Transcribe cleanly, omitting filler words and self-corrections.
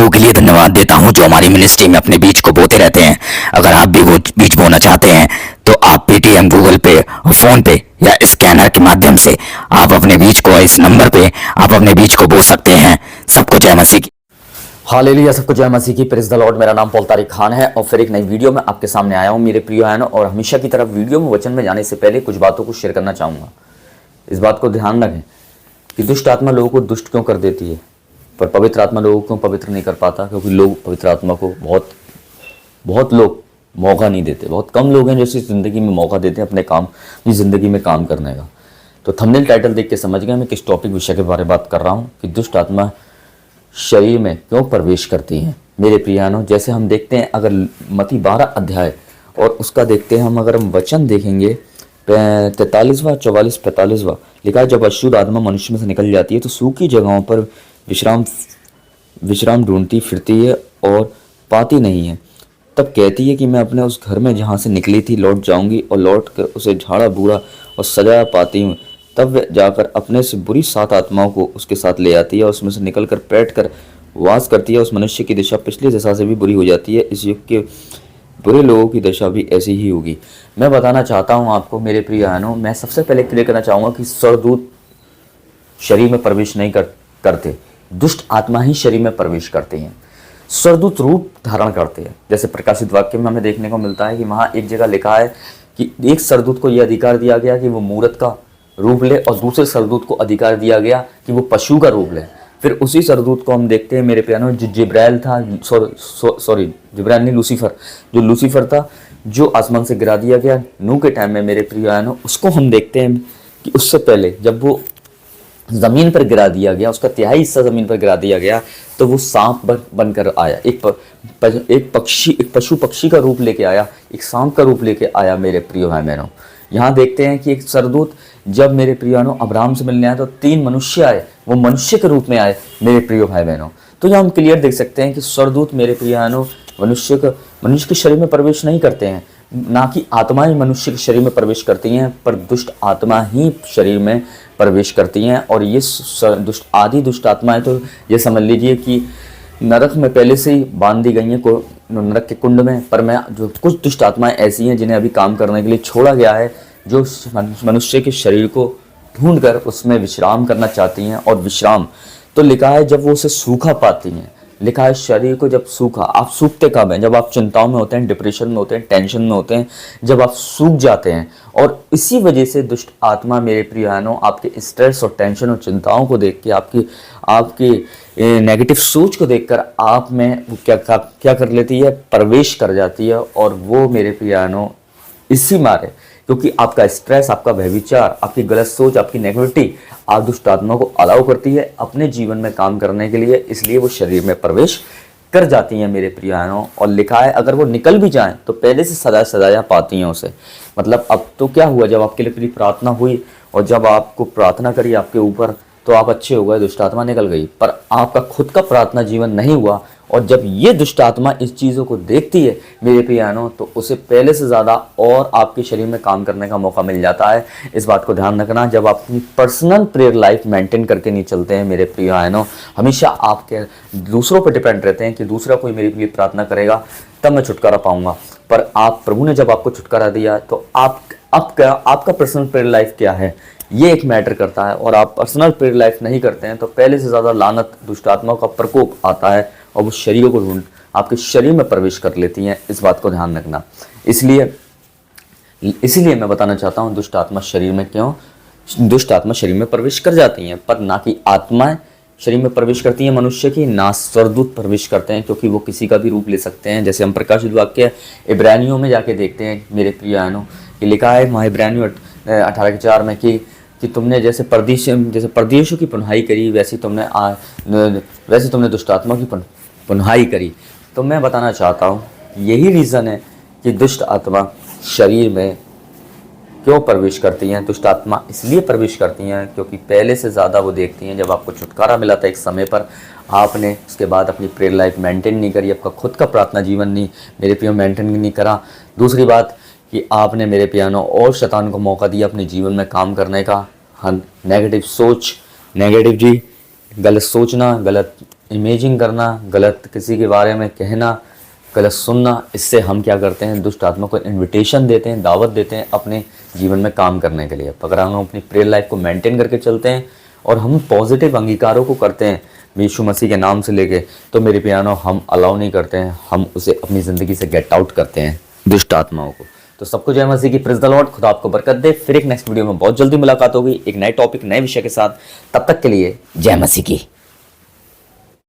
लोगों के लिए धन्यवाद देता हूं जो हमारी मिनिस्ट्री में अपने बीज को बोते रहते हैं। अगर आप भी वो बीज बोना चाहते हैं तो आप पेटीएम, गूगल पे और फोन पे या स्कैनर के माध्यम से आप अपने बीज को इस नंबर पे आप अपने बीज को बो सकते हैं। सबको जय मसीह की। हालेलुया, सबको जय मसीह की। Praise the Lord. मेरा नाम पॉल तारिक खान है और फिर एक नई वीडियो में आपके सामने आया हूं मेरे प्रिय बहनों। और हमेशा की तरफ वीडियो में वचन में जाने से पहले कुछ बातों को शेयर करना चाहूँगा। इस बात को ध्यान रखें कि दुष्ट आत्मा लोगों को दुष्ट क्यों कर देती है, पर पवित्र आत्मा लोगों को पवित्र नहीं कर पाता, क्योंकि लोग पवित्र आत्मा को बहुत लोग मौका नहीं देते। बहुत कम लोग हैं जो इस ज़िंदगी में मौका देते हैं अपनी ज़िंदगी में काम करने का। तो थंबनेल टाइटल देख के समझ गए मैं किस टॉपिक विषय के बारे में बात कर रहा हूँ कि दुष्ट आत्मा शरीर में क्यों प्रवेश करती हैं। मेरे प्रियानो, जैसे हम देखते हैं अगर मत्ती 12 अध्याय और उसका देखते हैं अगर हम वचन देखेंगे 43वां, 44, 45वां लिखा है, जब अशुद्ध आत्मा मनुष्य में से निकल जाती है तो सूखी जगहों पर विश्राम ढूंढती फिरती है और पाती नहीं है। तब कहती है कि मैं अपने उस घर में जहाँ से निकली थी लौट जाऊंगी और लौट कर उसे झाड़ा बूढ़ा और सजाया पाती हूँ। तब वह जाकर अपने से बुरी 7 आत्माओं को उसके साथ ले आती है और उसमें से निकल कर बैठ कर वास करती है। उस मनुष्य की दशा पिछली दशा से भी बुरी हो जाती है। इस युग के बुरे लोगों की दशा भी ऐसी ही होगी। मैं बताना चाहता हूँ आपको मेरे प्रिय बहनों, मैं सबसे पहले क्लियर करना चाहूँगा कि स्वर्गदूत शरीर में प्रवेश नहीं करते, दुष्ट आत्मा ही शरीर में प्रवेश करते हैं। स्वर्गदूत रूप धारण करते हैं। जैसे प्रकाशित वाक्य में हमें देखने को मिलता है कि वहाँ एक जगह लिखा है कि एक स्वर्गदूत को यह अधिकार दिया गया कि वो मूरत का रूप ले और दूसरे स्वर्गदूत को अधिकार दिया गया कि वो पशु का रूप ले। फिर उसी स्वर्गदूत को हम देखते हैं मेरे प्यानो, जो जिब्राइल था, सॉरी जिब्राइल नहीं, लूसीफर था, जो आसमान से गिरा दिया गया नूह के टाइम में। मेरे प्रिय बहनों, उसको हम देखते हैं कि उससे पहले जब वो ज़मीन पर गिरा दिया गया, उसका तिहाई हिस्सा ज़मीन पर गिरा दिया गया, तो वो सांप बनकर आया। एक पशु पक्षी का रूप लेके आया, एक सांप का रूप लेके आया। मेरे प्रिय भाई बहनों, यहाँ देखते हैं कि एक स्वर्गदूत जब मेरे प्रिय बहनों अब्राहम से मिलने आया तो 3 मनुष्य आए, वो मनुष्य के रूप में आए। मेरे प्रिय भाई बहनों, तो यहाँ हम क्लियर देख सकते हैं कि स्वर्गदूत मेरे प्रिय बहनों मनुष्य के शरीर में प्रवेश नहीं करते हैं। ना कि आत्माएं मनुष्य के शरीर में प्रवेश करती हैं, पर दुष्ट आत्मा ही शरीर में प्रवेश करती हैं। और ये दुष्ट आत्माएं तो ये समझ लीजिए कि नरक में पहले से ही बांध दी गई हैं नरक के कुंड में। पर मैं जो कुछ दुष्ट आत्माएं ऐसी हैं जिन्हें अभी काम करने के लिए छोड़ा गया है, जो मनुष्य के शरीर को ढूंढकर उसमें विश्राम करना चाहती हैं। और विश्राम तो लिखा है जब वो उसे सूखा पाती हैं। लिखा है शरीर को जब सूखा, आप सूखते कब हैं? जब आप चिंताओं में होते हैं, डिप्रेशन में होते हैं, टेंशन में होते हैं, जब आप सूख जाते हैं। और इसी वजह से दुष्ट आत्मा मेरे प्रिय बहनों आपके स्ट्रेस और टेंशन और चिंताओं को देख के, आपकी नेगेटिव सोच को देखकर आप में क्या कर लेती है? प्रवेश कर जाती है। और वो मेरे प्रिय बहनों इसी मारे, क्योंकि आपका स्ट्रेस, आपका व्यभिचार, आपकी गलत सोच, आपकी नेगेटिविटी आप दुष्ट आत्मा को अलाउ करती है अपने जीवन में काम करने के लिए, इसलिए वो शरीर में प्रवेश कर जाती हैं मेरे प्रिय बहनों। और लिखा है अगर वो निकल भी जाएं तो पहले से सजाया पाती हैं उसे। मतलब अब तो क्या हुआ, जब आपके लिए पूरी प्रार्थना हुई और जब आपको प्रार्थना करी आपके ऊपर तो आप अच्छे हो गए, दुष्ट आत्मा निकल गई। पर आपका खुद का प्रार्थना जीवन नहीं हुआ, और जब ये दुष्ट आत्मा इस चीज़ों को देखती है मेरे प्रिय बहनों तो उसे पहले से ज़्यादा और आपके शरीर में काम करने का मौका मिल जाता है। इस बात को ध्यान रखना, जब आप अपनी पर्सनल प्रेयर लाइफ मेंटेन करके नहीं चलते हैं मेरे प्रिय बहनों, हमेशा आपके दूसरों पर डिपेंड रहते हैं कि दूसरा कोई मेरे लिए प्रार्थना करेगा तब मैं छुटकारा पाऊंगा। पर आप प्रभु ने जब आपको छुटकारा दिया तो आपका पर्सनल प्रेयर लाइफ क्या है, ये एक मैटर करता है। और आप पर्सनल प्रेयर लाइफ नहीं करते हैं तो पहले से ज़्यादा लानत, दुष्ट आत्माओं का प्रकोप आता है और वो शरीरों को ढूंढ आपके शरीर में प्रवेश कर लेती हैं। इस बात को ध्यान रखना। इसलिए मैं बताना चाहता हूँ दुष्ट आत्मा शरीर में प्रवेश कर जाती हैं, पर ना कि आत्माएं शरीर में प्रवेश करती हैं मनुष्य की, ना स्वर्गदूत प्रवेश करते हैं, क्योंकि वो किसी का भी रूप ले सकते हैं। जैसे हम प्रकाशित वाक्य इब्रानियों में जाके देखते हैं मेरे प्रिय बहनों, कि लिखा है वहाँ इब्रानियों 18:4 में कि तुमने जैसे परदेशियों की पुनहाई करी वैसे तुमने दुष्ट आत्मा की पुनहाई करी। तो मैं बताना चाहता हूँ यही रीज़न है कि दुष्ट आत्मा शरीर में क्यों प्रवेश करती हैं। दुष्ट आत्मा इसलिए प्रवेश करती हैं क्योंकि पहले से ज़्यादा वो देखती हैं जब आपको छुटकारा मिला था एक समय पर, आपने उसके बाद अपनी प्रेयर लाइफ मेंटेन नहीं करी, आपका खुद का प्रार्थना जीवन नहीं मेरे प्रियो मेंटेन नहीं करा। दूसरी बात कि आपने मेरे प्यानो और शैतान को मौका दिया अपने जीवन में काम करने का। हाँ, नेगेटिव सोच, गलत सोचना, गलत इमेजिंग करना, गलत किसी के बारे में कहना, गलत सुनना, इससे हम क्या करते हैं, दुष्ट आत्मा को इनविटेशन देते हैं, दावत देते हैं अपने जीवन में काम करने के लिए। अगर हम अपनी प्रेयर लाइफ को मेंटेन करके चलते हैं और हम पॉजिटिव अंगीकारों को करते हैं यीशु मसीह के नाम से लेके, तो मेरे प्यारों हम अलाउ नहीं करते हैं, हम उसे अपनी ज़िंदगी से गेट आउट करते हैं दुष्ट आत्माओं को। तो सबको जय मसीह की, प्रेज़ द लॉर्ड। खुदा आपको बरकत दे। फिर एक नेक्स्ट वीडियो में बहुत जल्दी मुलाकात होगी एक नए टॉपिक, नए विषय के साथ। तब तक के लिए जय मसीह की।